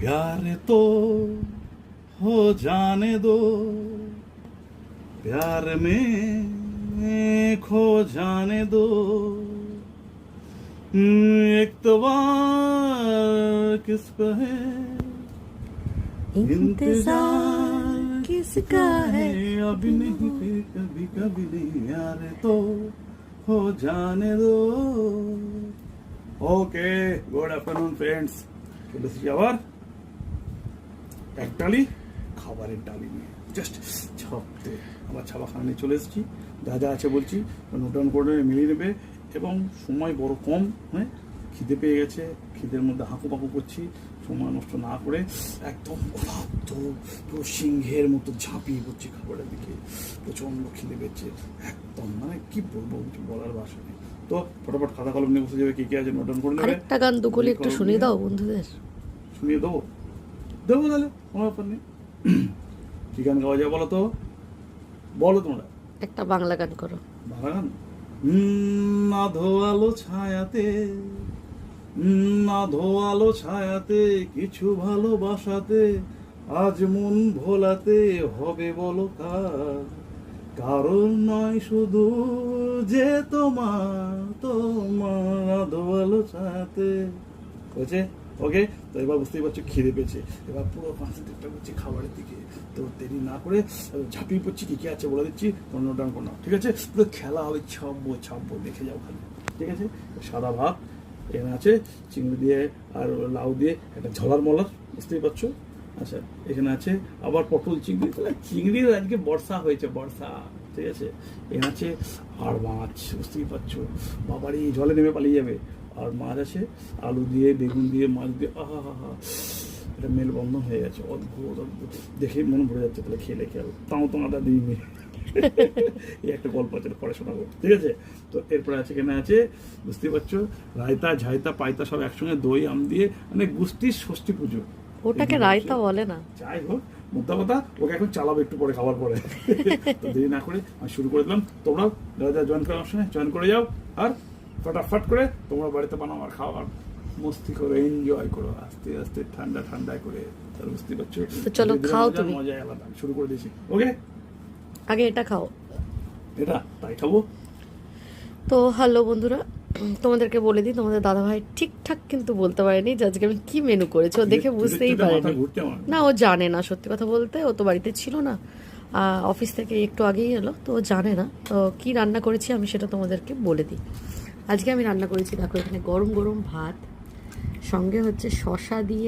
प्यार तो हो जाने दो, प्यार में खो जाने दो, एक तो बार किसका है इंतजार, किसका है अभी नहीं फिर कभी कभी नहीं, यार तो हो जाने दो। Okay, good afternoon friends. চলে এসেছি আবার একটালি খাবারের ডালি নিয়ে, জাস্ট ছাপতে আবার ছাপা খাওয়া নিয়ে চলে এসেছি। যা যা আছে বলছি নোট ডাউন করে মিলিয়ে নেবে, এবং সময় বড় কম, হ্যাঁ খিদে পেয়ে গেছে, খিদের মধ্যে হাঁকু পাকু করছি, সময় নষ্ট না করে একদম ক্লান্ত পুরো সিংহের মতো ঝাঁপিয়ে পড়ছি খাবারের দিকে। প্রচণ্ড খিদে পেয়েছে একদম, মানে কি বলবো কিছু বলার ভাষা নেই। তো ফটাফট খাতা কলম নিয়ে বসে যাবে, কে কে আছে নোট ডাউন করে নেবে। আরেকটা গান দুকলি একটু শুনিয়ে দাও বন্ধুদের। শুনিয়ে দেবো দেবো তাহলে, কোনো ব্যাপার নেই। কি গান গাওয়া যায় বলো তো, বলো তোমরা। একটা বাংলা গান করো। বাংলা গান? না ধোয়ালো ছায়াতে, না ধোয়ালো ছায়াতে, কিছু ভালোবাসাতে, আজ মন ভোলাতে হবে বলো কার, কারণ নয় শুধু যে তোমার, তোমার ধোয়ালো ছায়াতে হয়েছে। ওকে, তো এবার বুঝতেই পারছো খিদে পেয়েছে, এবার পুরো কনসেন্ট্রেটটা করছি খাবারের দিকে। তো দেরি না করে ঝাঁপিয়ে পড়ছি, কি কি আছে বলে দিচ্ছি, তোমরা নোট ডাউন করো না, ঠিক আছে? পুরো খেলা হবে, ছাপবো ছাপবো, দেখে যাও খালি, ঠিক আছে? সাদা ভাত এখানে আছে, চিংড়ি দিয়ে আর লাউ দিয়ে একটা ঝলার মলার, বুঝতেই পারছো। আচ্ছা, এখানে আছে আবার পটল চিংড়ি, তাহলে চিংড়ির আজকে বর্ষা হয়েছে, বর্ষা, ঠিক আছে? এখানে আছে আর মাছ, বুঝতেই পারছো, বাবারই জলে নেমে পালিয়ে যাবে। আর মাছ আছে আলু দিয়ে, বেগুন দিয়ে, মাছ দিয়ে, আহা হা হা, এটা মেলবন্ধন হয়ে গেছে, অদ্ভুত অদ্ভুত, দেখেই মনে পড়ে যাচ্ছে তাহলে খেলে খেয়াল, তাও তোমাটা দিইনি। এই একটা গল্প আছে, পরে শোনাবো, ঠিক আছে? তো এরপরে আছে, এখানে আছে বুঝতেই পারছো রায়তা ঝাইতা পাইতা সব একসঙ্গে, দই আম দিয়ে, মানে গুষ্টির ষষ্ঠী পুজো। ওটাকে রায়তা বলে না, যাই হোক, মোদ্দা কথা ওকে এখন চালাবো একটু পরে, খাবার পরে। তো দেরি না করে আমি শুরু করে দিলাম, তোমরাও যারা যারা জয়েন করার সঙ্গে জয়েন করে যাও, আর ফটাফট করে তোমরা বাড়িতে বানাও আর খাও, আর মস্তি করে এনজয় করো, আস্তে আস্তে ঠান্ডা ঠান্ডা করে, তাহলে বুঝতে পারছো। তো চলো খাও তুমি, মজা আলাদা, শুরু করে দিয়েছি। ওকে, আগে এটা খাও। এটা তাই খাবো। তো হ্যালো বন্ধুরা, তোমাদেরকে বলে দিই, তোমাদের দাদাভাই ঠিকঠাক কিন্তু বলতে পারেনি যে আজকে আমি কি মেনু করেছি, ও দেখে বুঝতেই পারেনি। না, ও জানে না, সত্যি কথা বলতে ও তো বাড়িতে ছিল না, অফিস থেকে একটু আগেই এলো, তো ও জানে না। তো কি রান্না করেছি আমি সেটা তোমাদেরকে বলে দিই। আজকে আমি রান্না করেছি, দেখো এখানে গরম গরম ভাত, সঙ্গে হচ্ছে শসা দিয়ে